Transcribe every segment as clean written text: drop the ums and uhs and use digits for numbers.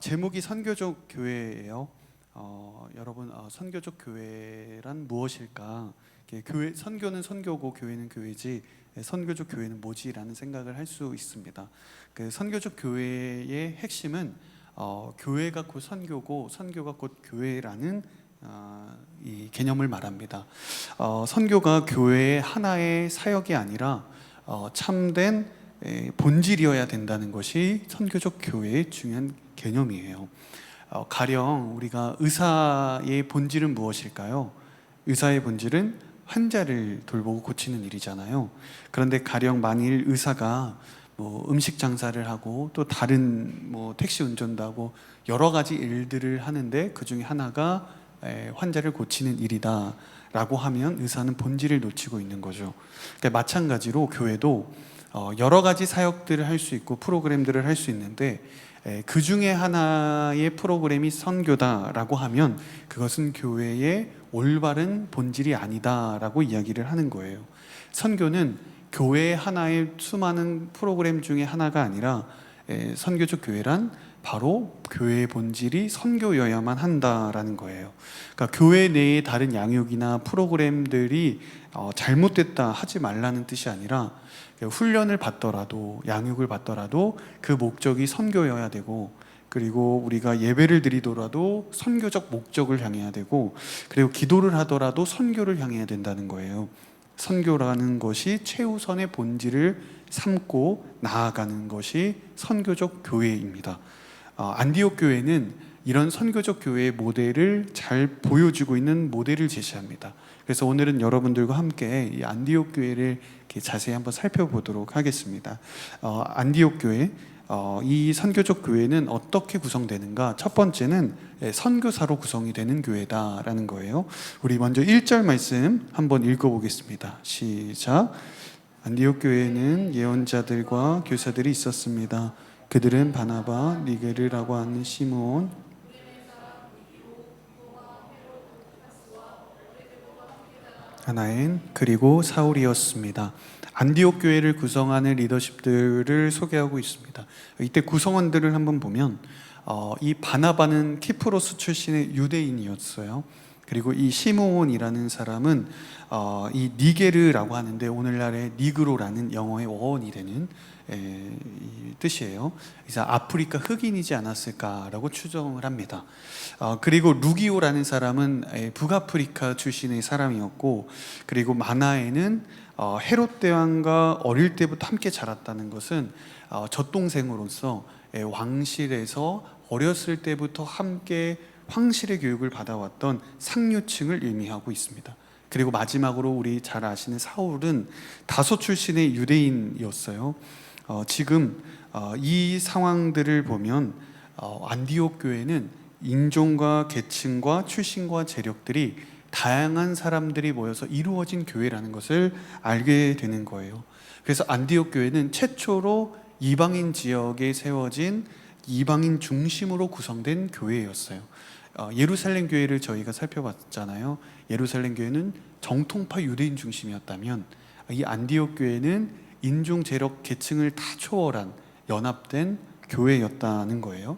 제목이 선교적 교회예요. 여러분, 선교적 교회란 무엇일까? 교회, 선교는 선교고 교회는 교회지, 선교적 교회는 뭐지라는 생각을 할 수 있습니다. 그 선교적 교회의 핵심은 교회가 곧 선교고 선교가 곧 교회라는 이 개념을 말합니다. 선교가 교회의 하나의 사역이 아니라 참된 본질이어야 된다는 것이 선교적 교회의 중요한 개념이에요. 가령 우리가 의사의 본질은 무엇일까요? 의사의 본질은 환자를 돌보고 고치는 일이잖아요. 그런데 가령 만일 의사가 음식 장사를 하고 또 다른 택시 운전도 하고 여러 가지 일들을 하는데 그 중에 하나가 환자를 고치는 일이다 라고 하면 의사는 본질을 놓치고 있는 거죠. 그러니까 마찬가지로 교회도 여러 가지 사역들을 할 수 있고 프로그램들을 할 수 있는데 그 중에 하나의 프로그램이 선교다라고 하면 그것은 교회의 올바른 본질이 아니다라고 이야기를 하는 거예요. 선교는 교회 하나의 수많은 프로그램 중에 하나가 아니라 선교적 교회란 바로 교회의 본질이 선교여야만 한다라는 거예요. 그러니까 교회 내의 다른 양육이나 프로그램들이 잘못됐다 하지 말라는 뜻이 아니라 훈련을 받더라도 양육을 받더라도 그 목적이 선교여야 되고, 그리고 우리가 예배를 드리더라도 선교적 목적을 향해야 되고, 그리고 기도를 하더라도 선교를 향해야 된다는 거예요. 선교라는 것이 최우선의 본질을 삼고 나아가는 것이 선교적 교회입니다. 안디옥 교회는 이런 선교적 교회의 모델을 잘 보여주고 있는 모델을 제시합니다. 그래서 오늘은 여러분들과 함께 이 안디옥 교회를 이렇게 자세히 한번 살펴보도록 하겠습니다. 안디옥 교회, 이 선교적 교회는 어떻게 구성되는가? 첫 번째는 선교사로 구성이 되는 교회다라는 거예요. 우리 먼저 1절 말씀 한번 읽어보겠습니다. 시작. 안디옥 교회에는 예언자들과 교사들이 있었습니다. 그들은 바나바, 니게르라고 하는 시므온, 하나엔, 그리고 사울이었습니다. 안디옥 교회를 구성하는 리더십들을 소개하고 있습니다. 이때 구성원들을 한번 보면 이 바나바는 키프로스 출신의 유대인이었어요. 그리고 이 시므온이라는 사람은 이 니게르라고 하는데 오늘날의 니그로라는 영어의 어원이 되는 이 뜻이에요. 그래서 아프리카 흑인이지 않았을까라고 추정을 합니다. 그리고 루기오라는 사람은 북아프리카 출신의 사람이었고, 그리고 마나에는 헤롯 대왕과 어릴 때부터 함께 자랐다는 것은 젖동생으로서 왕실에서 어렸을 때부터 함께 황실의 교육을 받아왔던 상류층을 의미하고 있습니다. 그리고 마지막으로 우리 잘 아시는 사울은 다소 출신의 유대인이었어요. 지금 이 상황들을 보면 안디옥 교회는 인종과 계층과 출신과 재력들이 다양한 사람들이 모여서 이루어진 교회라는 것을 알게 되는 거예요. 그래서 안디옥 교회는 최초로 이방인 지역에 세워진 이방인 중심으로 구성된 교회였어요. 예루살렘 교회를 저희가 살펴봤잖아요. 예루살렘 교회는 정통파 유대인 중심이었다면 이 안디옥 교회는 인종, 재력, 계층을 다 초월한 연합된 교회였다는 거예요.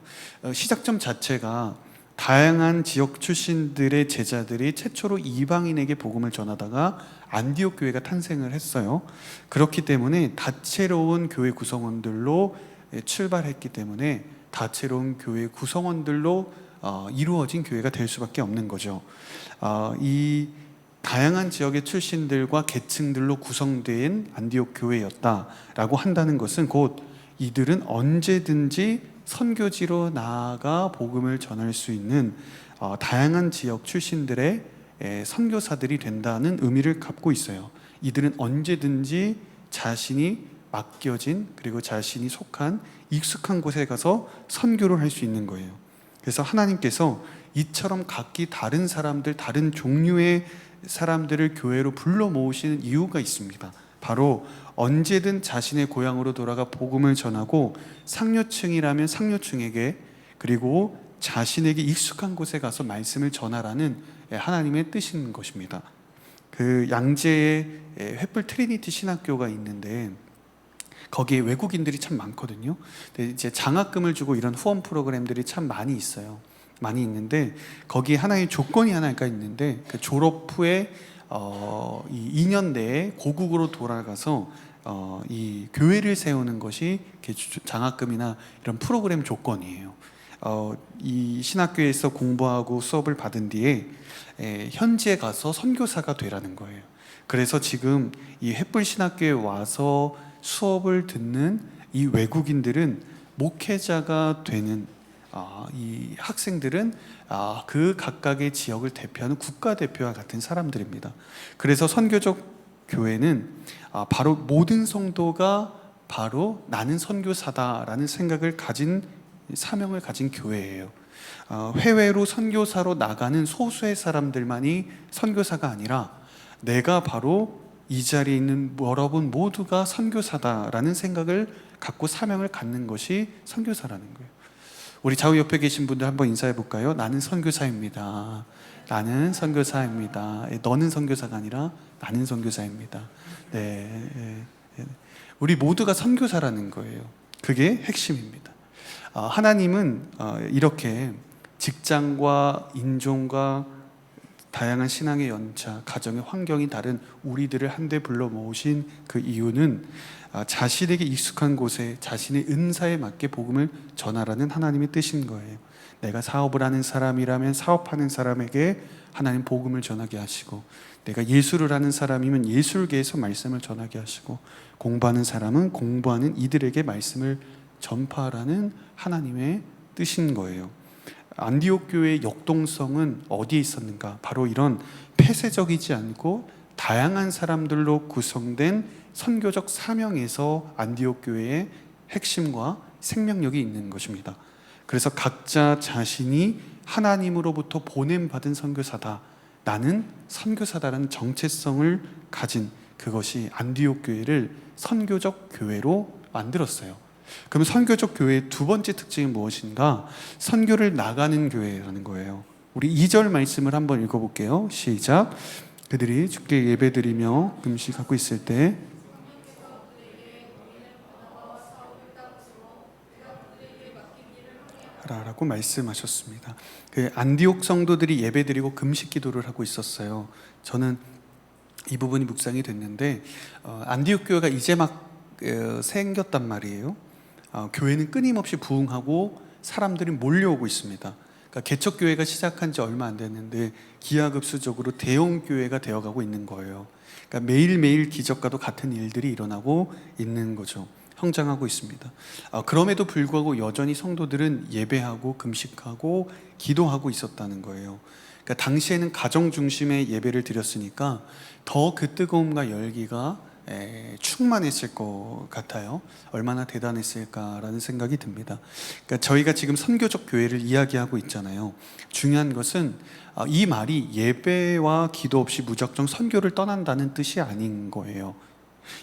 시작점 자체가 다양한 지역 출신들의 제자들이 최초로 이방인에게 복음을 전하다가 안디옥 교회가 탄생을 했어요. 그렇기 때문에 다채로운 교회 구성원들로 출발했기 때문에 다채로운 교회 구성원들로 이루어진 교회가 될 수밖에 없는 거죠. 이 다양한 지역의 출신들과 계층들로 구성된 안디옥 교회였다라고 한다는 것은 곧 이들은 언제든지 선교지로 나아가 복음을 전할 수 있는 다양한 지역 출신들의 선교사들이 된다는 의미를 갖고 있어요. 이들은 언제든지 자신이 맡겨진, 그리고 자신이 속한 익숙한 곳에 가서 선교를 할 수 있는 거예요. 그래서 하나님께서 이처럼 각기 다른 사람들, 다른 종류의 사람들을 교회로 불러 모으시는 이유가 있습니다. 바로 언제든 자신의 고향으로 돌아가 복음을 전하고, 상류층이라면 상류층에게, 그리고 자신에게 익숙한 곳에 가서 말씀을 전하라는 하나님의 뜻인 것입니다. 그 양재에 횃불 트리니티 신학교가 있는데 거기에 외국인들이 참 많거든요. 근데 이제 장학금을 주고 이런 후원 프로그램들이 참 많이 있어요. 많이 있는데 거기에 하나의 조건이 하나가 있는데 그 졸업 후에 이 2년 내에 고국으로 돌아가서 이 교회를 세우는 것이 장학금이나 이런 프로그램 조건이에요. 이 신학교에서 공부하고 수업을 받은 뒤에 현지에 가서 선교사가 되라는 거예요. 그래서 지금 이 횃불 신학교에 와서 수업을 듣는 이 외국인들은 목회자가 되는 이 학생들은 그 각각의 지역을 대표하는 국가대표와 같은 사람들입니다. 그래서 선교적 교회는 바로 모든 성도가 바로 나는 선교사다라는 생각을 가진 사명을 가진 교회예요. 해외로 선교사로 나가는 소수의 사람들만이 선교사가 아니라 내가 바로 이 자리에 있는 여러분 모두가 선교사다라는 생각을 갖고 사명을 갖는 것이 선교사라는 거예요. 우리 좌우 옆에 계신 분들 한번 인사해 볼까요? 나는 선교사입니다. 나는 선교사입니다. 너는 선교사가 아니라 나는 선교사입니다. 네, 우리 모두가 선교사라는 거예요. 그게 핵심입니다. 하나님은 이렇게 직장과 인종과 다양한 신앙의 연차, 가정의 환경이 다른 우리들을 한데 불러 모으신 그 이유는 자신에게 익숙한 곳에 자신의 은사에 맞게 복음을 전하라는 하나님의 뜻인 거예요. 내가 사업을 하는 사람이라면 사업하는 사람에게 하나님 복음을 전하게 하시고, 내가 예술을 하는 사람이면 예술계에서 말씀을 전하게 하시고, 공부하는 사람은 공부하는 이들에게 말씀을 전파하라는 하나님의 뜻인 거예요. 안디옥 교회의 역동성은 어디에 있었는가? 바로 이런 폐쇄적이지 않고 다양한 사람들로 구성된 선교적 사명에서 안디옥 교회의 핵심과 생명력이 있는 것입니다. 그래서 각자 자신이 하나님으로부터 보냄받은 선교사다, 나는 선교사다라는 정체성을 가진 그것이 안디옥 교회를 선교적 교회로 만들었어요. 그럼 선교적 교회의 두 번째 특징이 무엇인가? 선교를 나가는 교회라는 거예요. 우리 2절 말씀을 한번 읽어볼게요. 시작. 그들이 주께 예배드리며 금식하고 있을 때 라고 말씀하셨습니다. 그 안디옥 성도들이 예배드리고 금식 기도를 하고 있었어요. 저는 이 부분이 묵상이 됐는데 안디옥 교회가 이제 막 생겼단 말이에요. 교회는 끊임없이 부흥하고 사람들이 몰려오고 있습니다. 그러니까 개척교회가 시작한 지 얼마 안 됐는데 기하급수적으로 대형 교회가 되어가고 있는 거예요. 그러니까 매일매일 기적과도 같은 일들이 일어나고 있는 거죠. 성장하고 있습니다. 그럼에도 불구하고 여전히 성도들은 예배하고 금식하고 기도하고 있었다는 거예요. 그러니까 당시에는 가정 중심의 예배를 드렸으니까 더 그 뜨거움과 열기가 충만했을 것 같아요. 얼마나 대단했을까라는 생각이 듭니다. 그러니까 저희가 지금 선교적 교회를 이야기하고 있잖아요. 중요한 것은 이 말이 예배와 기도 없이 무작정 선교를 떠난다는 뜻이 아닌 거예요.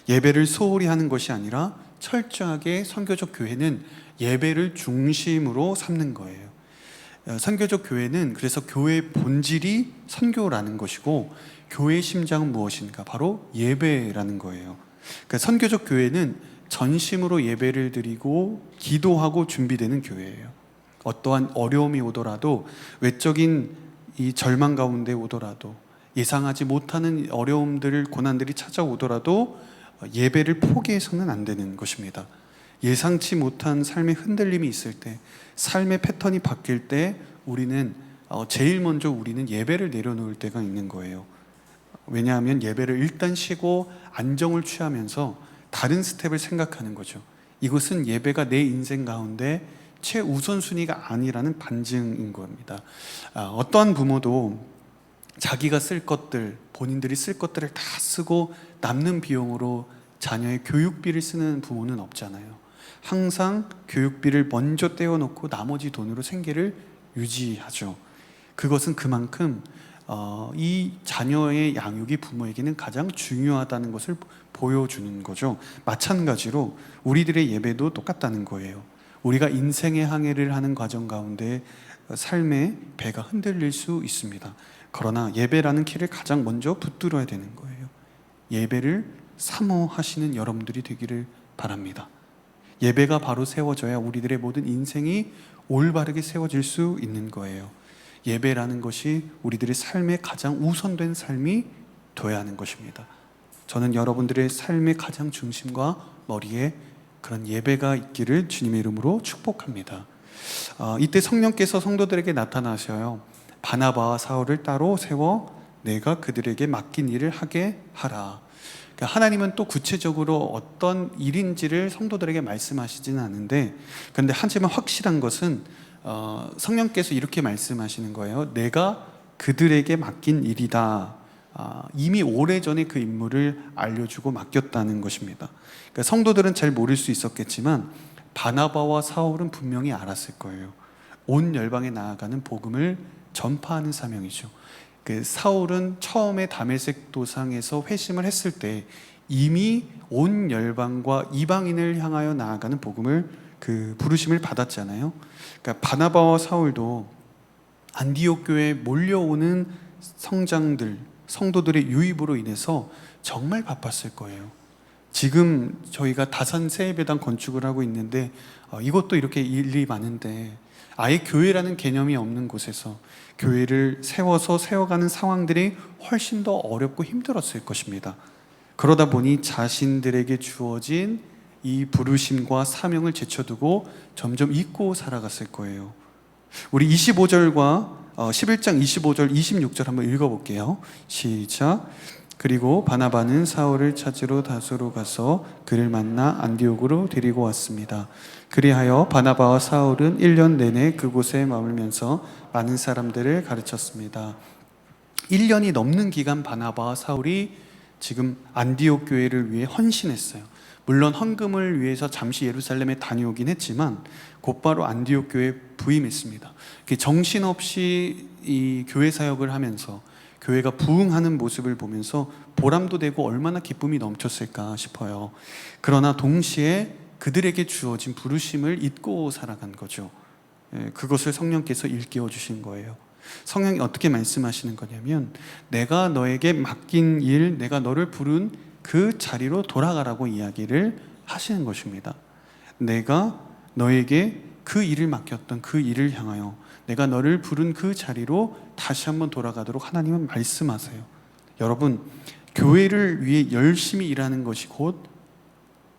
예배를 소홀히 하는 것이 아니라 철저하게 선교적 교회는 예배를 중심으로 삼는 거예요. 선교적 교회는 그래서 교회의 본질이 선교라는 것이고, 교회의 심장은 무엇인가? 바로 예배라는 거예요. 그러니까 선교적 교회는 전심으로 예배를 드리고 기도하고 준비되는 교회예요. 어떠한 어려움이 오더라도, 외적인 이 절망 가운데 오더라도, 예상하지 못하는 어려움들, 고난들이 찾아오더라도 예배를 포기해서는 안 되는 것입니다. 예상치 못한 삶의 흔들림이 있을 때, 삶의 패턴이 바뀔 때 우리는 제일 먼저 우리는 예배를 내려놓을 때가 있는 거예요. 왜냐하면 예배를 일단 쉬고 안정을 취하면서 다른 스텝을 생각하는 거죠. 이것은 예배가 내 인생 가운데 최우선순위가 아니라는 반증인 겁니다. 어떠한 부모도 자기가 쓸 것들, 본인들이 쓸 것들을 다 쓰고 남는 비용으로 자녀의 교육비를 쓰는 부모는 없잖아요. 항상 교육비를 먼저 떼어놓고 나머지 돈으로 생계를 유지하죠. 그것은 그만큼 이 자녀의 양육이 부모에게는 가장 중요하다는 것을 보여주는 거죠. 마찬가지로 우리들의 예배도 똑같다는 거예요. 우리가 인생의 항해를 하는 과정 가운데 삶의 배가 흔들릴 수 있습니다. 그러나 예배라는 길을 가장 먼저 붙들어야 되는 거예요. 예배를 사모하시는 여러분들이 되기를 바랍니다. 예배가 바로 세워져야 우리들의 모든 인생이 올바르게 세워질 수 있는 거예요. 예배라는 것이 우리들의 삶의 가장 우선된 삶이 되어야 하는 것입니다. 저는 여러분들의 삶의 가장 중심과 머리에 그런 예배가 있기를 주님의 이름으로 축복합니다. 이때 성령께서 성도들에게 나타나셔요. 바나바와 사울을 따로 세워 내가 그들에게 맡긴 일을 하게 하라. 그러니까 하나님은 또 구체적으로 어떤 일인지를 성도들에게 말씀하시지는 않은데, 그런데 하지만 확실한 것은 성령께서 이렇게 말씀하시는 거예요. 내가 그들에게 맡긴 일이다. 이미 오래전에 그 임무를 알려주고 맡겼다는 것입니다. 그러니까 성도들은 잘 모를 수 있었겠지만 바나바와 사울은 분명히 알았을 거예요. 온 열방에 나아가는 복음을 전파하는 사명이죠. 그 사울은 처음에 다메섹 도상에서 회심을 했을 때 이미 온 열방과 이방인을 향하여 나아가는 복음을 그 부르심을 받았잖아요. 그러니까 바나바와 사울도 안디옥 교회에 몰려오는 성도들의 유입으로 인해서 정말 바빴을 거예요. 지금 저희가 다산 세예배당 건축을 하고 있는데 이것도 이렇게 일이 많은데 아예 교회라는 개념이 없는 곳에서 교회를 세워가는 상황들이 훨씬 더 어렵고 힘들었을 것입니다. 그러다 보니 자신들에게 주어진 이 부르심과 사명을 제쳐두고 점점 잊고 살아갔을 거예요. 우리 25절과 11장 25절 26절 한번 읽어볼게요. 시작. 그리고 바나바는 사울을 찾으러 다소로 가서 그를 만나 안디옥으로 데리고 왔습니다. 그리하여 바나바와 사울은 1년 내내 그곳에 머물면서 많은 사람들을 가르쳤습니다. 1년이 넘는 기간 바나바와 사울이 지금 안디옥 교회를 위해 헌신했어요. 물론 헌금을 위해서 잠시 예루살렘에 다녀오긴 했지만 곧바로 안디옥 교회에 부임했습니다. 정신없이 이 교회 사역을 하면서 교회가 부흥하는 모습을 보면서 보람도 되고 얼마나 기쁨이 넘쳤을까 싶어요. 그러나 동시에 그들에게 주어진 부르심을 잊고 살아간 거죠. 그것을 성령께서 일깨워 주신 거예요. 성령이 어떻게 말씀하시는 거냐면 내가 너에게 맡긴 일, 내가 너를 부른 그 자리로 돌아가라고 이야기를 하시는 것입니다. 내가 너에게 그 일을 맡겼던 그 일을 향하여 내가 너를 부른 그 자리로 다시 한번 돌아가도록 하나님은 말씀하세요. 여러분, 교회를 위해 열심히 일하는 것이 곧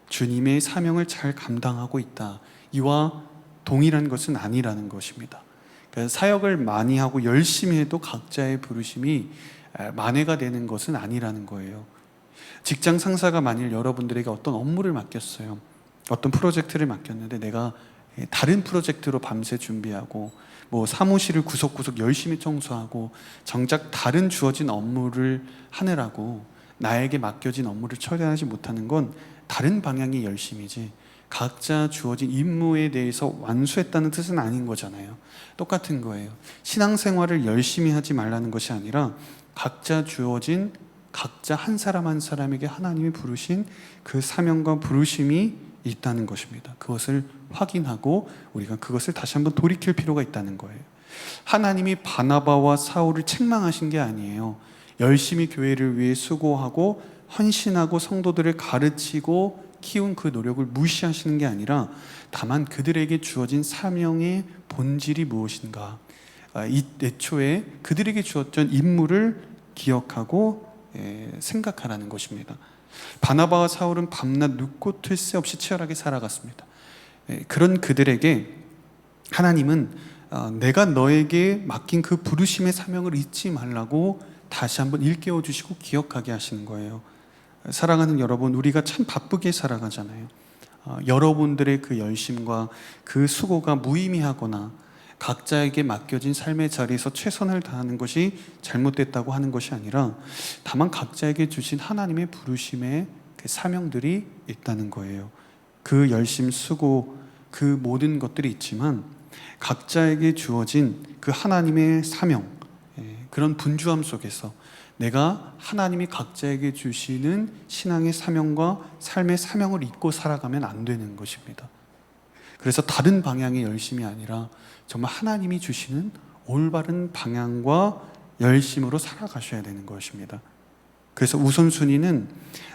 주님의 사명을 잘 감당하고 있다, 이와 동일한 것은 아니라는 것입니다. 그러니까 사역을 많이 하고 열심히 해도 각자의 부르심이 만회가 되는 것은 아니라는 거예요. 직장 상사가 만일 여러분들에게 어떤 업무를 맡겼어요. 어떤 프로젝트를 맡겼는데 내가 다른 프로젝트로 밤새 준비하고 사무실을 구석구석 열심히 청소하고 정작 다른 주어진 업무를 하느라고 나에게 맡겨진 업무를 처리하지 못하는 건 다른 방향의 열심이지 각자 주어진 임무에 대해서 완수했다는 뜻은 아닌 거잖아요. 똑같은 거예요. 신앙생활을 열심히 하지 말라는 것이 아니라 각자 주어진 각자 한 사람 한 사람에게 하나님이 부르신 그 사명과 부르심이 있다는 것입니다. 그것을 확인하고 우리가 그것을 다시 한번 돌이킬 필요가 있다는 거예요. 하나님이 바나바와 사울을 책망하신 게 아니에요. 열심히 교회를 위해 수고하고 헌신하고 성도들을 가르치고 키운 그 노력을 무시하시는 게 아니라 다만 그들에게 주어진 사명의 본질이 무엇인가, 이 애초에 그들에게 주었던 임무를 기억하고 생각하라는 것입니다. 바나바와 사울은 밤낮 눕고 틀 새 없이 치열하게 살아갔습니다. 그런 그들에게 하나님은 내가 너에게 맡긴 그 부르심의 사명을 잊지 말라고 다시 한번 일깨워 주시고 기억하게 하시는 거예요. 사랑하는 여러분, 우리가 참 바쁘게 살아가잖아요. 여러분들의 그 열심과 그 수고가 무의미하거나 각자에게 맡겨진 삶의 자리에서 최선을 다하는 것이 잘못됐다고 하는 것이 아니라 다만 각자에게 주신 하나님의 부르심의 그 사명들이 있다는 거예요. 그 열심, 수고, 그 모든 것들이 있지만 각자에게 주어진 그 하나님의 사명, 그런 분주함 속에서 내가 하나님이 각자에게 주시는 신앙의 사명과 삶의 사명을 잊고 살아가면 안 되는 것입니다. 그래서 다른 방향의 열심이 아니라 정말 하나님이 주시는 올바른 방향과 열심으로 살아가셔야 되는 것입니다. 그래서 우선순위는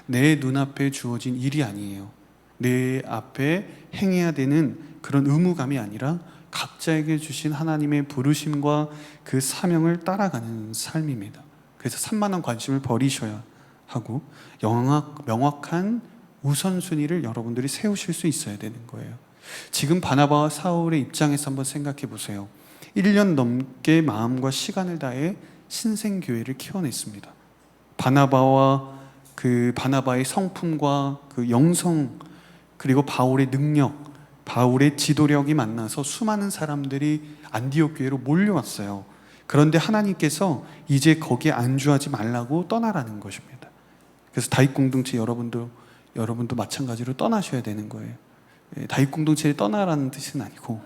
내 눈앞에 주어진 일이 아니에요. 내 앞에 행해야 되는 그런 의무감이 아니라 각자에게 주신 하나님의 부르심과 그 사명을 따라가는 삶입니다. 그래서 산만한 관심을 버리셔야 하고 명확한 우선순위를 여러분들이 세우실 수 있어야 되는 거예요. 지금 바나바와 사울의 입장에서 한번 생각해 보세요. 1년 넘게 마음과 시간을 다해 신생교회를 키워냈습니다. 바나바의 성품과 그 영성, 그리고 바울의 능력, 바울의 지도력이 만나서 수많은 사람들이 안디옥 교회로 몰려왔어요. 그런데 하나님께서 이제 거기에 안주하지 말라고 떠나라는 것입니다. 그래서 다윗 공동체 여러분도 마찬가지로 떠나셔야 되는 거예요. 다윗 공동체를 떠나라는 뜻은 아니고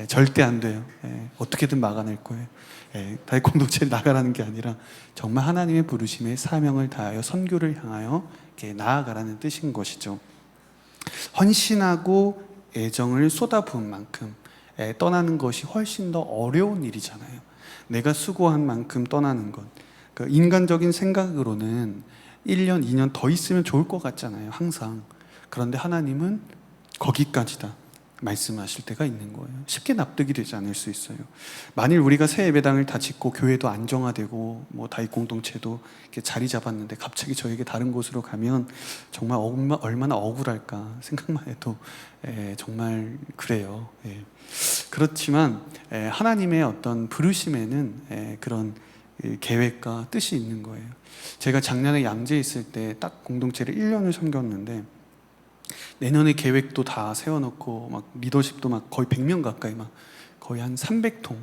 절대 안 돼요. 어떻게든 막아낼 거예요. 다윗 공동체를 나가라는 게 아니라 정말 하나님의 부르심에 사명을 다하여 선교를 향하여 이렇게 나아가라는 뜻인 것이죠. 헌신하고 애정을 쏟아부은 만큼 떠나는 것이 훨씬 더 어려운 일이잖아요. 내가 수고한 만큼 떠나는 것. 그 인간적인 생각으로는 1년, 2년 더 있으면 좋을 것 같잖아요, 항상. 그런데 하나님은 거기까지다 말씀하실 때가 있는 거예요. 쉽게 납득이 되지 않을 수 있어요. 만일 우리가 새 예배당을 다 짓고 교회도 안정화되고 다윗 공동체도 이렇게 자리 잡았는데 갑자기 저에게 다른 곳으로 가면 정말 얼마나 억울할까 생각만 해도 정말 그래요. 그렇지만 하나님의 어떤 부르심에는 그런 계획과 뜻이 있는 거예요. 제가 작년에 양재에 있을 때 딱 공동체를 1년을 섬겼는데 내년에 계획도 다 세워놓고 막 리더십도 막 거의 100명 가까이 막 거의 한 300통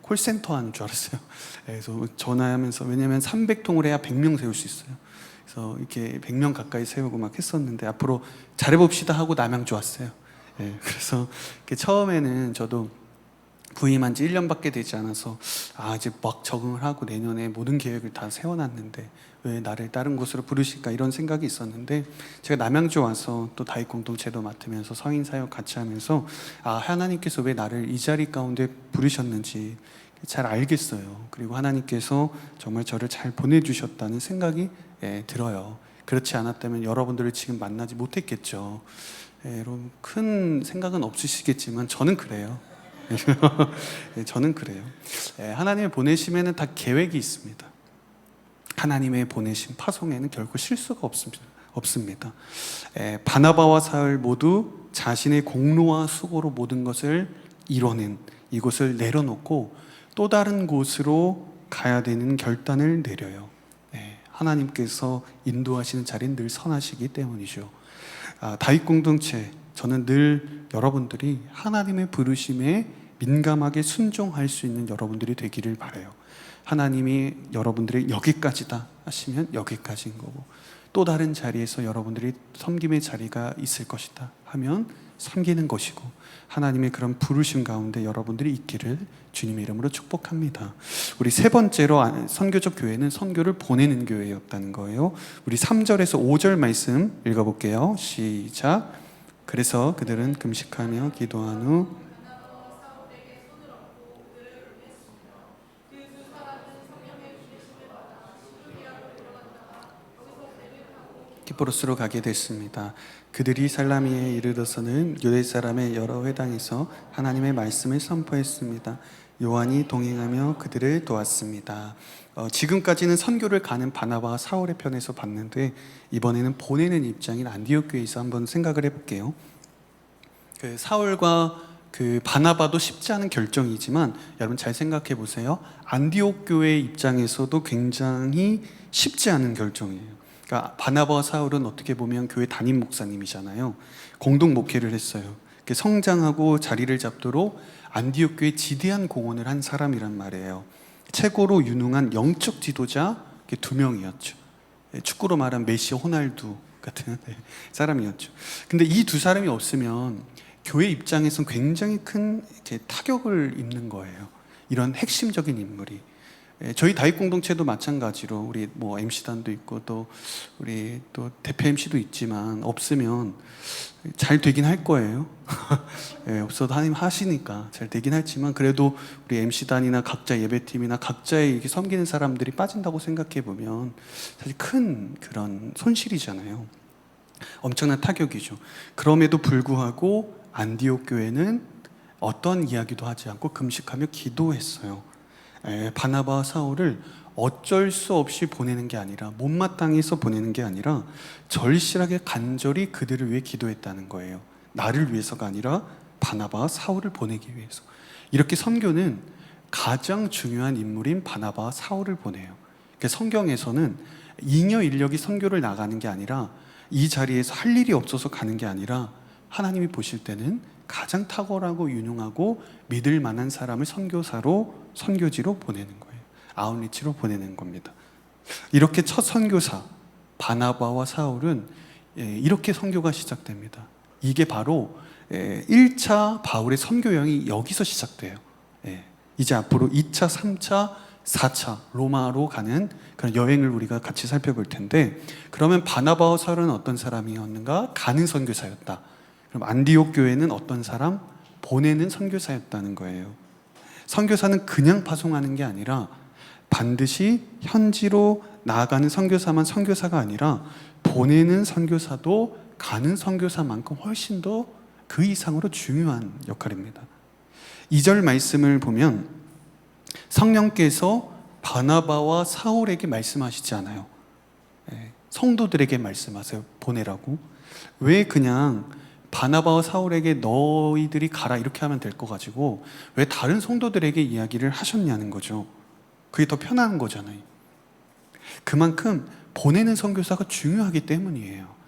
콜센터 하는 줄 알았어요. 그래서 전화하면서, 왜냐면 300통을 해야 100명 세울 수 있어요. 그래서 이렇게 100명 가까이 세우고 막 했었는데 앞으로 잘해봅시다 하고 남양 좋았어요. 그래서 처음에는 저도 부임한 지 1년밖에 되지 않아서 이제 막 적응을 하고 내년에 모든 계획을 다 세워놨는데 왜 나를 다른 곳으로 부르실까 이런 생각이 있었는데, 제가 남양주 와서 또 다윗 공동체도 맡으면서 성인 사역 같이 하면서 하나님께서 왜 나를 이 자리 가운데 부르셨는지 잘 알겠어요. 그리고 하나님께서 정말 저를 잘 보내주셨다는 생각이 들어요. 그렇지 않았다면 여러분들을 지금 만나지 못했겠죠. 여러분 큰 생각은 없으시겠지만 저는 그래요. 저는 그래요. 하나님의 보내심에는 다 계획이 있습니다. 하나님의 보내심, 파송에는 결코 실수가 없습니다. 바나바와 사울 모두 자신의 공로와 수고로 모든 것을 이뤄낸 이곳을 내려놓고 또 다른 곳으로 가야 되는 결단을 내려요. 하나님께서 인도하시는 자리는 늘 선하시기 때문이죠. 다윗 공동체, 저는 늘 여러분들이 하나님의 부르심에 민감하게 순종할 수 있는 여러분들이 되기를 바라요. 하나님이 여러분들이 여기까지다 하시면 여기까지인 거고, 또 다른 자리에서 여러분들이 섬김의 자리가 있을 것이다 하면 섬기는 것이고, 하나님의 그런 부르심 가운데 여러분들이 있기를 주님의 이름으로 축복합니다. 우리 세 번째로 선교적 교회는 선교를 보내는 교회였다는 거예요. 우리 3절에서 5절 말씀 읽어볼게요. 시작. 그래서 그들은 금식하며 기도한 후 키프로스로 가게 됐습니다. 그들이 살라미에 이르러서는 유대 사람의 여러 회당에서 하나님의 말씀을 선포했습니다. 요한이 동행하며 그들을 도왔습니다. 지금까지는 선교를 가는 바나바와 사울의 편에서 봤는데, 이번에는 보내는 입장인 안디옥 교회에서 한번 생각을 해볼게요. 그 사울과 그 바나바도 쉽지 않은 결정이지만 여러분 잘 생각해 보세요. 안디옥 교회 입장에서도 굉장히 쉽지 않은 결정이에요. 그러니까 바나바와 사울은 어떻게 보면 교회 담임 목사님이잖아요. 공동 목회를 했어요. 성장하고 자리를 잡도록 안디옥 교회에 지대한 공헌을 한 사람이란 말이에요. 최고로 유능한 영적 지도자 2명이었죠. 축구로 말하면 메시, 호날두 같은 사람이었죠. 근데 이 두 사람이 없으면 교회 입장에서는 굉장히 큰 타격을 입는 거예요. 이런 핵심적인 인물이. 저희 다윗 공동체도 마찬가지로 우리 MC단도 있고 또 우리 또 대표 MC도 있지만 없으면 잘 되긴 할 거예요. 없어도 하나님 하시니까 잘 되긴 했지만, 그래도 우리 MC단이나 각자 예배팀이나 각자의 이렇게 섬기는 사람들이 빠진다고 생각해 보면 사실 큰 그런 손실이잖아요. 엄청난 타격이죠. 그럼에도 불구하고 안디옥 교회는 어떤 이야기도 하지 않고 금식하며 기도했어요. 바나바와 사울을 어쩔 수 없이 보내는 게 아니라, 못마땅해서 보내는 게 아니라 절실하게 간절히 그들을 위해 기도했다는 거예요. 나를 위해서가 아니라 바나바와 사울을 보내기 위해서. 이렇게 선교는 가장 중요한 인물인 바나바와 사울을 보내요. 성경에서는 잉여 인력이 선교를 나가는 게 아니라, 이 자리에서 할 일이 없어서 가는 게 아니라, 하나님이 보실 때는 가장 탁월하고 유능하고 믿을 만한 사람을 선교사로, 선교지로 보내는 거예요. 아웃리치로 보내는 겁니다. 이렇게 첫 선교사 바나바와 사울은 이렇게 선교가 시작됩니다. 이게 바로 1차 바울의 선교 여행이 여기서 시작돼요. 이제 앞으로 2차, 3차, 4차 로마로 가는 그런 여행을 우리가 같이 살펴볼 텐데, 그러면 바나바와 사울은 어떤 사람이었는가? 가는 선교사였다. 그럼 안디옥 교회는 어떤 사람? 보내는 선교사였다는 거예요. 선교사는 그냥 파송하는 게 아니라 반드시 현지로 나아가는 선교사만 선교사가 아니라 보내는 선교사도 가는 선교사만큼 훨씬 더 그 이상으로 중요한 역할입니다. 2절 말씀을 보면 성령께서 바나바와 사울에게 말씀하시지 않아요. 성도들에게 말씀하세요. 보내라고. 왜 그냥 바나바와 사울에게 너희들이 가라 이렇게 하면 될 거 가지고 왜 다른 성도들에게 이야기를 하셨냐는 거죠. 그게 더 편한 거잖아요. 그만큼 보내는 선교사가 중요하기 때문이에요.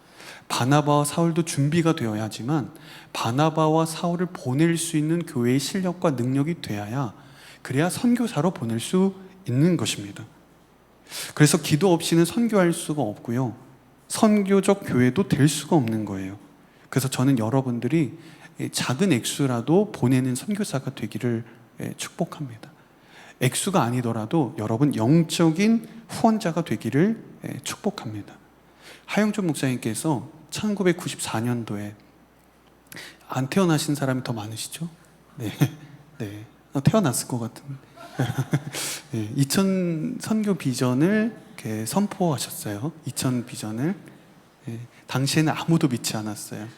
바나바와 사울도 준비가 되어야 하지만 바나바와 사울을 보낼 수 있는 교회의 실력과 능력이 되어야, 그래야 선교사로 보낼 수 있는 것입니다. 그래서 기도 없이는 선교할 수가 없고요, 선교적 교회도 될 수가 없는 거예요. 그래서 저는 여러분들이 작은 액수라도 보내는 선교사가 되기를 축복합니다. 액수가 아니더라도 여러분 영적인 후원자가 되기를 축복합니다. 하영준 목사님께서 1994년도에 안 태어나신 사람이 더 많으시죠? 네, 네. 태어났을 것 같은데. 2000 선교 비전을 이렇게 선포하셨어요. 2000 비전을. 당시에는 아무도 믿지 않았어요.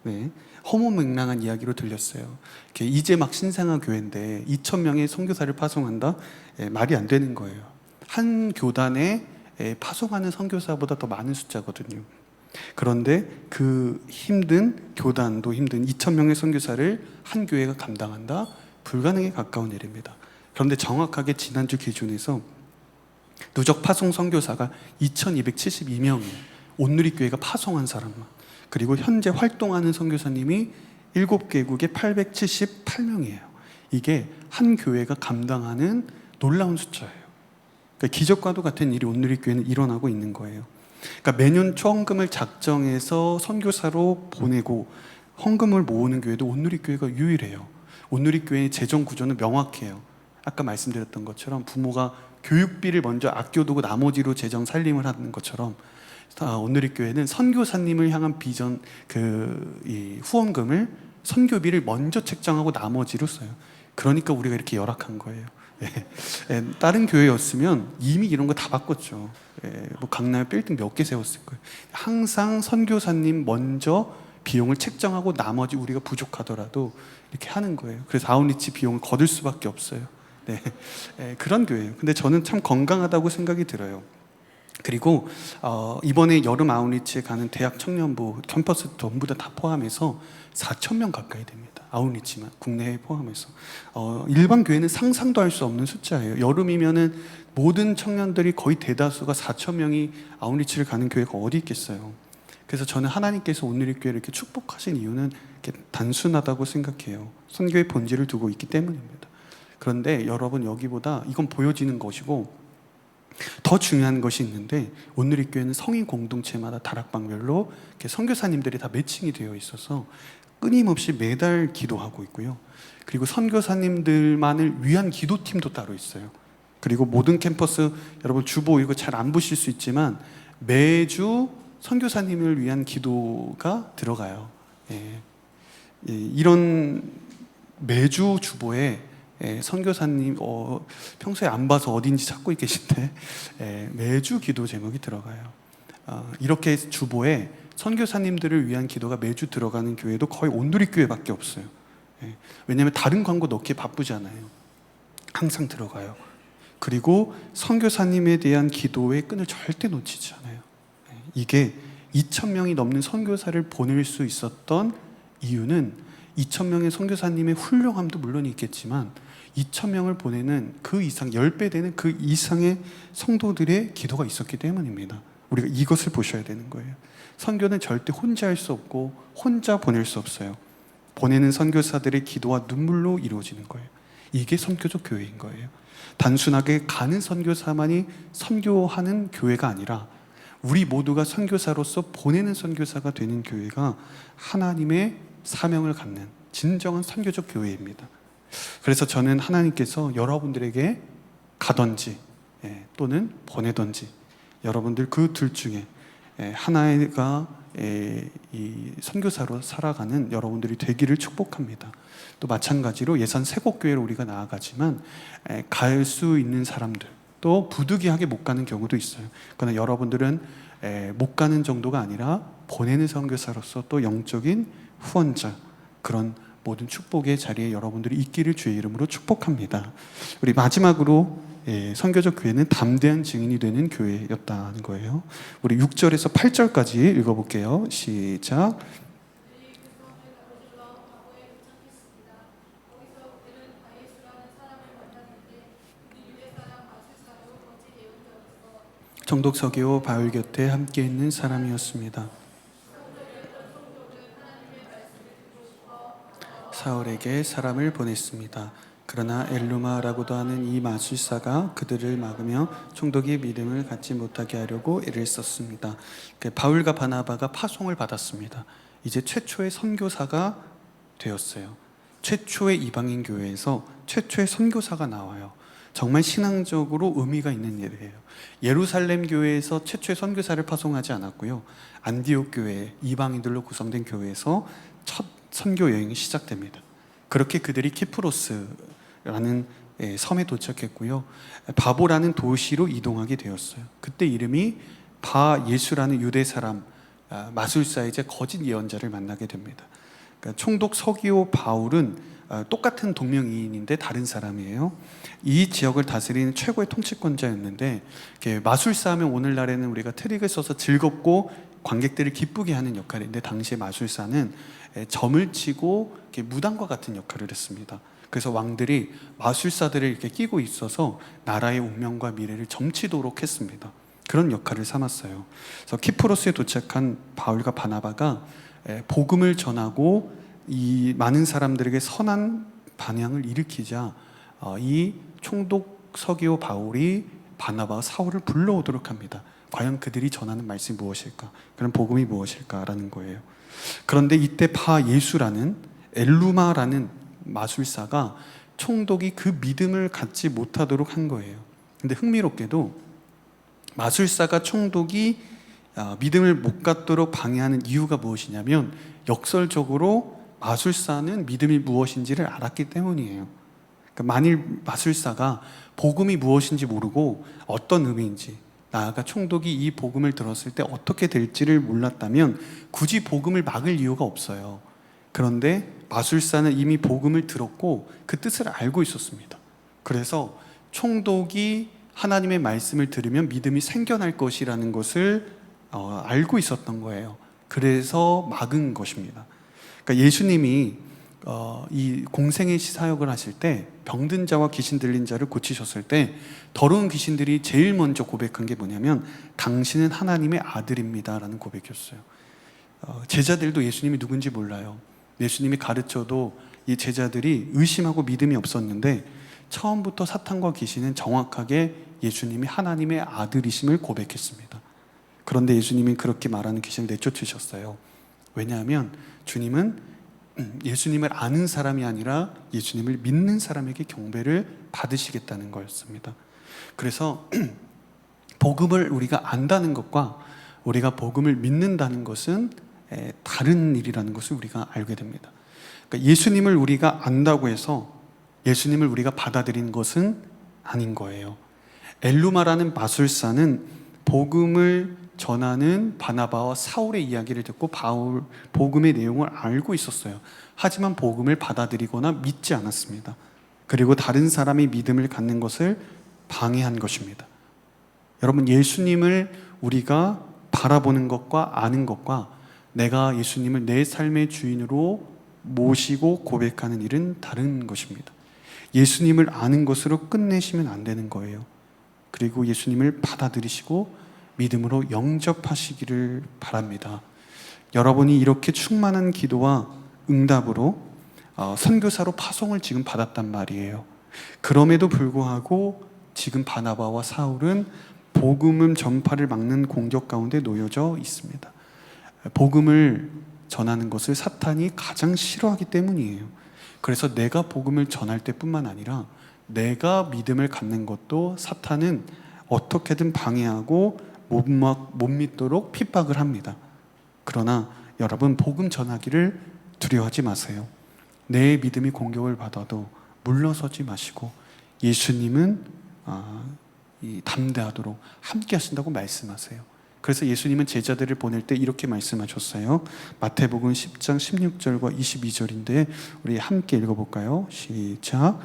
네. 허무맹랑한 이야기로 들렸어요. 이제 막 신생아 교회인데 2000명의 선교사를 파송한다? 말이 안 되는 거예요. 한 교단에 파송하는 선교사보다 더 많은 숫자거든요. 그런데 그 힘든 교단도 힘든 2000명의 선교사를 한 교회가 감당한다? 불가능에 가까운 일입니다. 그런데 정확하게 지난주 기준에서 누적 파송 선교사가 2272명이에요. 온누리교회가 파송한 사람만. 그리고 현재 활동하는 선교사님이 7개국에 878명이에요. 이게 한 교회가 감당하는 놀라운 숫자예요. 그러니까 기적과도 같은 일이 온누리교회는 일어나고 있는 거예요. 그러니까 매년 초헌금을 작정해서 선교사로 보내고 헌금을 모으는 교회도 온누리교회가 유일해요. 온누리교회의 재정 구조는 명확해요. 아까 말씀드렸던 것처럼 부모가 교육비를 먼저 아껴두고 나머지로 재정 살림을 하는 것처럼, 온누리교회는 선교사님을 향한 비전, 이 후원금을, 선교비를 먼저 책정하고 나머지로 써요. 그러니까 우리가 이렇게 열악한 거예요. 다른 교회였으면 이미 이런 거 다 바꿨죠. 뭐 강남에 빌딩 몇 개 세웠을 거예요. 항상 선교사님 먼저 비용을 책정하고 나머지 우리가 부족하더라도 이렇게 하는 거예요. 그래서 아웃리치 비용을 거둘 수밖에 없어요. 그런 교회예요. 근데 저는 참 건강하다고 생각이 들어요. 그리고 이번에 여름 아웃리치에 가는 대학 청년부 캠퍼스 전부 다 포함해서 4,000명 가까이 됩니다. 아웃리치만 국내에 포함해서. 일반 교회는 상상도 할 수 없는 숫자예요. 여름이면은 모든 청년들이 거의 대다수가 4,000명이 아웃리치를 가는 교회가 어디 있겠어요. 그래서 저는 하나님께서 온누리교회를 이렇게 축복하신 이유는 이렇게 단순하다고 생각해요. 선교의 본질을 두고 있기 때문입니다. 그런데 여러분, 여기보다 이건 보여지는 것이고 더 중요한 것이 있는데, 온누리교회는 성인 공동체마다 다락방별로 이렇게 선교사님들이 다 매칭이 되어 있어서 끊임없이 매달 기도하고 있고요. 그리고 선교사님들만을 위한 기도팀도 따로 있어요. 그리고 모든 캠퍼스, 여러분 주보 이거 잘 안 보실 수 있지만 매주 선교사님을 위한 기도가 들어가요. 이런 매주 주보에 선교사님 평소에 안 봐서 어딘지 찾고 계신데 매주 기도 제목이 들어가요. 이렇게 주보에 선교사님들을 위한 기도가 매주 들어가는 교회도 거의 온누리 교회밖에 없어요. 예. 왜냐하면 다른 광고 넣기에 바쁘잖아요. 항상 들어가요. 그리고 선교사님에 대한 기도의 끈을 절대 놓치지 않아요. 예. 이게 2,000명이 넘는 선교사를 보낼 수 있었던 이유는 2,000명의 선교사님의 훌륭함도 물론 있겠지만 2,000명을 보내는 그 이상 10배 되는 그 이상의 성도들의 기도가 있었기 때문입니다. 우리가 이것을 보셔야 되는 거예요. 선교는 절대 혼자 할 수 없고 혼자 보낼 수 없어요. 보내는 선교사들의 기도와 눈물로 이루어지는 거예요. 이게 선교적 교회인 거예요. 단순하게 가는 선교사만이 선교하는 교회가 아니라 우리 모두가 선교사로서 보내는 선교사가 되는 교회가 하나님의 사명을 갖는 진정한 선교적 교회입니다. 그래서 저는 하나님께서 여러분들에게 가든지 또는 보내든지 여러분들 그 둘 중에 하나가 이 선교사로 살아가는 여러분들이 되기를 축복합니다. 또 마찬가지로 예산 세곡교회로 우리가 나아가지만 갈 수 있는 사람들 또 부득이하게 못 가는 경우도 있어요. 그러나 여러분들은 못 가는 정도가 아니라 보내는 선교사로서 또 영적인 후원자, 그런 모든 축복의 자리에 여러분들이 있기를 주의 이름으로 축복합니다. 우리 마지막으로 선교적 교회는 담대한 증인이 되는 교회였다는 거예요. 우리 6절에서 8절까지 읽어볼게요. 시작. 정독 서기오 바울 곁에 함께 있는 사람이었습니다. 사울에게 사람을 보냈습니다. 그러나 엘루마라고도 하는 이 마술사가 그들을 막으며 총독이 믿음을 갖지 못하게 하려고 애를 썼습니다. 바울과 바나바가 파송을 받았습니다. 이제 최초의 선교사가 되었어요. 최초의 이방인 교회에서 최초의 선교사가 나와요. 정말 신앙적으로 의미가 있는 일이에요. 예루살렘 교회에서 최초의 선교사를 파송하지 않았고요. 안디옥 교회, 이방인들로 구성된 교회에서 첫 선교 여행이 시작됩니다. 그렇게 그들이 키프로스라는 섬에 도착했고요. 바보라는 도시로 이동하게 되었어요. 그때 이름이 바예수라는 유대 사람, 마술사이자 거짓 예언자를 만나게 됩니다. 그러니까 총독 서기오 바울은 똑같은 동명이인인데 다른 사람이에요. 이 지역을 다스리는 최고의 통치권자였는데 마술사 하면 오늘날에는 우리가 트릭을 써서 즐겁고 관객들을 기쁘게 하는 역할인데 당시에 마술사는 점을 치고 무당과 같은 역할을 했습니다. 그래서 왕들이 마술사들을 이렇게 끼고 있어서 나라의 운명과 미래를 점치도록 했습니다. 그런 역할을 삼았어요. 그래서 키프로스에 도착한 바울과 바나바가 복음을 전하고 이 많은 사람들에게 선한 반향을 일으키자 이 총독 서기오 바울이 바나바와 사울을 불러오도록 합니다. 과연 그들이 전하는 말씀이 무엇일까? 그런 복음이 무엇일까라는 거예요. 그런데 이때 바예수라는 엘루마라는 마술사가 총독이 그 믿음을 갖지 못하도록 한 거예요. 근데 흥미롭게도 마술사가 총독이 믿음을 못 갖도록 방해하는 이유가 무엇이냐면 역설적으로 마술사는 믿음이 무엇인지를 알았기 때문이에요. 그러니까 만일 마술사가 복음이 무엇인지 모르고 어떤 의미인지, 나아가 총독이 이 복음을 들었을 때 어떻게 될지를 몰랐다면 굳이 복음을 막을 이유가 없어요. 그런데 마술사는 이미 복음을 들었고 그 뜻을 알고 있었습니다. 그래서 총독이 하나님의 말씀을 들으면 믿음이 생겨날 것이라는 것을 알고 있었던 거예요. 그래서 막은 것입니다. 그러니까 예수님이 이 공생의 사역을 하실 때 병든 자와 귀신 들린 자를 고치셨을 때 더러운 귀신들이 제일 먼저 고백한 게 뭐냐면 당신은 하나님의 아들입니다 라는 고백이었어요. 제자들도 예수님이 누군지 몰라요. 예수님이 가르쳐도 이 제자들이 의심하고 믿음이 없었는데 처음부터 사탄과 귀신은 정확하게 예수님이 하나님의 아들이심을 고백했습니다. 그런데 예수님이 그렇게 말하는 귀신을 내쫓으셨어요. 왜냐하면 주님은 예수님을 아는 사람이 아니라 예수님을 믿는 사람에게 경배를 받으시겠다는 거였습니다. 그래서 복음을 우리가 안다는 것과 우리가 복음을 믿는다는 것은 다른 일이라는 것을 우리가 알게 됩니다. 그러니까 예수님을 우리가 안다고 해서 예수님을 우리가 받아들인 것은 아닌 거예요. 엘루마라는 마술사는 복음을 전하는 바나바와 사울의 이야기를 듣고 복음의 내용을 알고 있었어요. 하지만 복음을 받아들이거나 믿지 않았습니다. 그리고 다른 사람이 믿음을 갖는 것을 방해한 것입니다. 여러분, 예수님을 우리가 바라보는 것과 아는 것과 내가 예수님을 내 삶의 주인으로 모시고 고백하는 일은 다른 것입니다. 예수님을 아는 것으로 끝내시면 안 되는 거예요. 그리고 예수님을 받아들이시고 믿음으로 영접하시기를 바랍니다. 여러분이 이렇게 충만한 기도와 응답으로 선교사로 파송을 지금 받았단 말이에요. 그럼에도 불구하고 지금 바나바와 사울은 복음 전파를 막는 공격 가운데 놓여져 있습니다. 복음을 전하는 것을 사탄이 가장 싫어하기 때문이에요. 그래서 내가 복음을 전할 때뿐만 아니라 내가 믿음을 갖는 것도 사탄은 어떻게든 방해하고 못 믿도록 핍박을 합니다. 그러나 여러분, 복음 전하기를 두려워하지 마세요. 내 믿음이 공격을 받아도 물러서지 마시고 예수님은 담대하도록 함께 하신다고 말씀하세요. 그래서 예수님은 제자들을 보낼 때 이렇게 말씀하셨어요. 마태복음 10장 16절과 22절인데 우리 함께 읽어볼까요? 시작.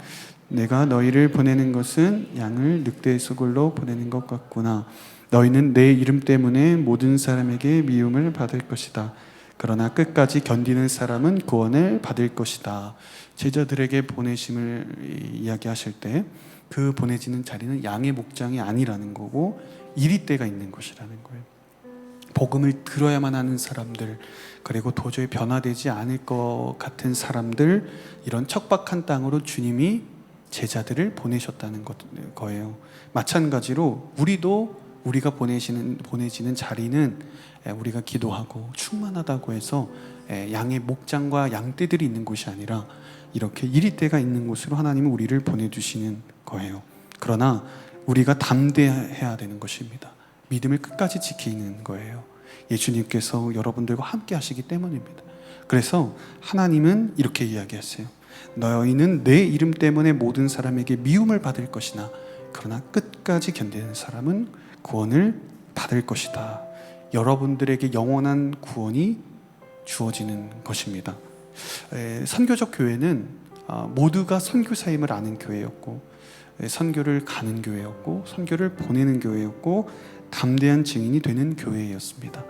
내가 너희를 보내는 것은 양을 늑대의 수굴로 보내는 것 같구나. 너희는 내 이름 때문에 모든 사람에게 미움을 받을 것이다. 그러나 끝까지 견디는 사람은 구원을 받을 것이다. 제자들에게 보내심을 이야기하실 때 그 보내지는 자리는 양의 목장이 아니라는 거고 이리때가 있는 것이라는 거예요. 복음을 들어야만 하는 사람들, 그리고 도저히 변화되지 않을 것 같은 사람들, 이런 척박한 땅으로 주님이 제자들을 보내셨다는 거예요. 마찬가지로 우리가 보내지는 자리는 우리가 기도하고 충만하다고 해서 양의 목장과 양떼들이 있는 곳이 아니라 이렇게 이리때가 있는 곳으로 하나님은 우리를 보내주시는 거예요. 그러나 우리가 담대해야 되는 것입니다. 믿음을 끝까지 지키는 거예요. 예수님께서 여러분들과 함께 하시기 때문입니다. 그래서 하나님은 이렇게 이야기하세요. 너희는 내 이름 때문에 모든 사람에게 미움을 받을 것이나 그러나 끝까지 견디는 사람은 구원을 받을 것이다. 여러분들에게 영원한 구원이 주어지는 것입니다. 선교적 교회는 모두가 선교사임을 아는 교회였고, 선교를 가는 교회였고, 선교를 보내는 교회였고, 담대한 증인이 되는 교회였습니다.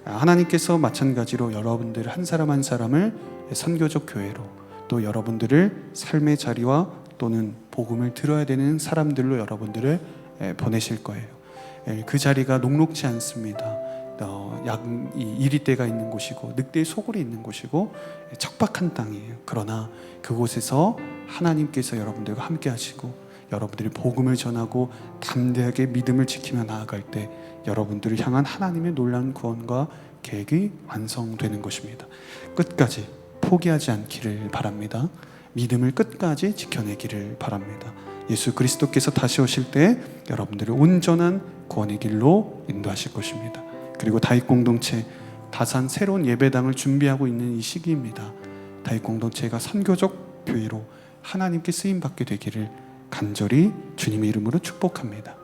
하나님께서 마찬가지로 여러분들 한 사람 한 사람을 선교적 교회로, 또 여러분들을 삶의 자리와 또는 복음을 들어야 되는 사람들로 여러분들을 보내실 거예요. 그 자리가 녹록지 않습니다. 이리떼가 있는 곳이고 늑대의 소굴이 있는 곳이고 척박한 땅이에요. 그러나 그곳에서 하나님께서 여러분들과 함께 하시고 여러분들이 복음을 전하고 담대하게 믿음을 지키며 나아갈 때 여러분들을 향한 하나님의 놀라운 구원과 계획이 완성되는 것입니다. 끝까지 포기하지 않기를 바랍니다. 믿음을 끝까지 지켜내기를 바랍니다. 예수 그리스도께서 다시 오실 때 여러분들을 온전한 구원의 길로 인도하실 것입니다. 그리고 다윗 공동체 다산 새로운 예배당을 준비하고 있는 이 시기입니다. 다윗 공동체가 선교적 교회로 하나님께 쓰임 받게 되기를 간절히 주님의 이름으로 축복합니다.